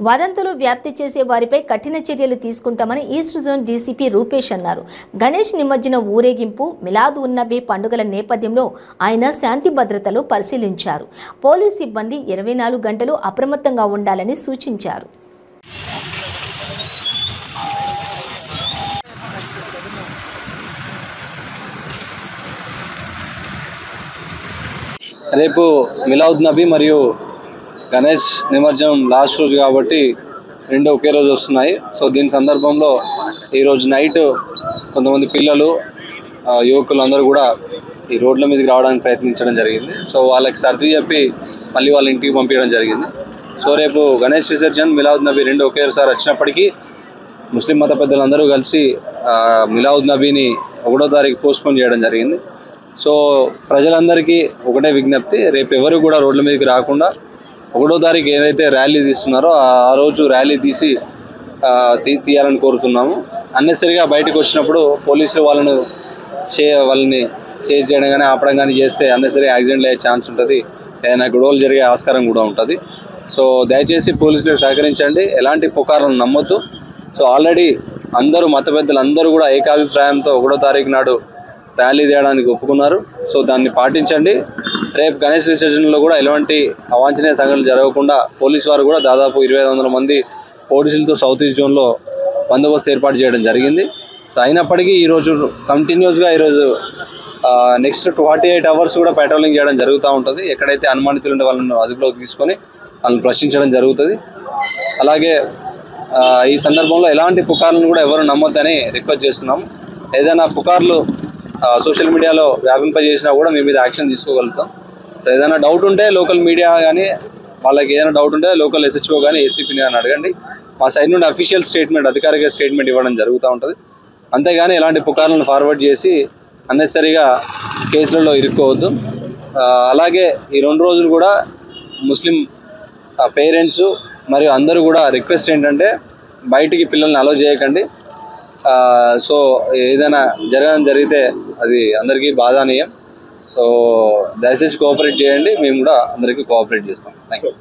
వదంతులు వ్యాప్తి చేసే వారిపై కఠిన చర్యలు తీసుకుంటామని ఈస్ట్ జోన్ డీసీపీ రూపేష్ అన్నారు. గణేష్ నిమజ్జన ఊరేగింపు, మిలాద్ ఉన్ నబీ పండుగల నేపథ్యంలో ఆయన శాంతి భద్రతలు పరిశీలించారు. పోలీస్ సిబ్బంది 24 గంటలు అప్రమత్తంగా ఉండాలని సూచించారు. రేపు మిలాద్ నబీ మరియు గణేష్ నిమజ్జనం లాస్ట్ రోజు కాబట్టి రెండు ఒకే రోజు వస్తున్నాయి. సో దీని సందర్భంలో ఈరోజు నైట్ కొంతమంది పిల్లలు యువకులు అందరూ కూడా ఈ రోడ్ల మీదకి రావడానికి ప్రయత్నించడం జరిగింది. సో వాళ్ళకి సర్ది చెప్పి మళ్ళీ వాళ్ళ ఇంటికి పంపించడం జరిగింది. సో రేపు గణేష్ విసర్జన్, మిలాద్ నబీ రెండు ఒకేసారి వచ్చినప్పటికీ ముస్లిం మత పెద్దలందరూ కలిసి మిలాద్ నబీని 1వ తారీఖు పోస్ట్పోన్ చేయడం జరిగింది. సో ప్రజలందరికీ ఒకటే విజ్ఞప్తి, రేపు ఎవరు కూడా రోడ్ల మీదకి రాకుండా 1వ తారీఖు ఏదైతే ర్యాలీ తీస్తున్నారో ఆ రోజు ర్యాలీ తీయాలని కోరుతున్నాము. అన్నెసరిగా బయటకు వచ్చినప్పుడు పోలీసులు వాళ్ళని చేజ్ చేయడం కానీ ఆపడం కానీ చేస్తే అన్నెసరీ యాక్సిడెంట్లు అయ్యే ఛాన్స్ ఉంటుంది, ఏదైనా గొడవలు జరిగే ఆస్కారం కూడా ఉంటుంది. సో దయచేసి పోలీసులకు సహకరించండి, ఎలాంటి పుకార్లను నమ్మొద్దు. సో ఆల్రెడీ అందరూ మత పెద్దలు అందరూ కూడా ఏకాభిప్రాయంతో 1వ తారీఖు నాడు ర్యాలీ తీయడానికి ఒప్పుకున్నారు. సో దాన్ని పాటించండి. రేపు గణేష్ విసర్జనలో కూడా ఎలాంటి అవాంఛనీయ సంఘటనలు జరగకుండా పోలీసు వారు కూడా దాదాపు 2500 మంది పోలీసులతో సౌత్ ఈస్ట్ జోన్లో బందోబస్తు ఏర్పాటు చేయడం జరిగింది. సో అయినప్పటికీ ఈరోజు కంటిన్యూస్గా నెక్స్ట్ 48 అవర్స్ కూడా పెట్రోలింగ్ చేయడం జరుగుతూ ఉంటుంది. ఎక్కడైతే అనుమానితులు ఉంటే వాళ్ళను అదుపులోకి తీసుకొని వాళ్ళని ప్రశ్నించడం జరుగుతుంది. అలాగే ఈ సందర్భంలో ఎలాంటి పుకార్లను కూడా ఎవరు నమ్మొద్దని రిక్వెస్ట్ చేస్తున్నాము. ఏదైనా పుకార్లు సోషల్ మీడియాలో వ్యాపింపజేసినా కూడా మీ మీద యాక్షన్ తీసుకోగలుగుతాం. ఏదైనా డౌట్ ఉంటే లోకల్ మీడియా కానీ, వాళ్ళకి ఏదైనా డౌట్ ఉంటే లోకల్ SHO కానీ ACPని కానీ అడగండి. మా సైడ్ నుండి అఫీషియల్ స్టేట్మెంట్, అధికారిక స్టేట్మెంట్ ఇవ్వడం జరుగుతూ ఉంటుంది. అంతేగాని ఎలాంటి పుకార్లను ఫార్వర్డ్ చేసి అన్నెసరిగా కేసులలో ఇరుక్కోవద్దు. అలాగే ఈ 2 రోజులు కూడా ముస్లిం పేరెంట్స్ మరియు అందరూ కూడా రిక్వెస్ట్ ఏంటంటే బయటికి పిల్లల్ని అలో చేయకండి. సో ఏదైనా జరిగితే అది అందరికీ బాధానీయం. సో దయచేసి కోఆపరేట్ చేయండి, మేము కూడా అందరికీ కోఆపరేట్ చేస్తాం. Thank you.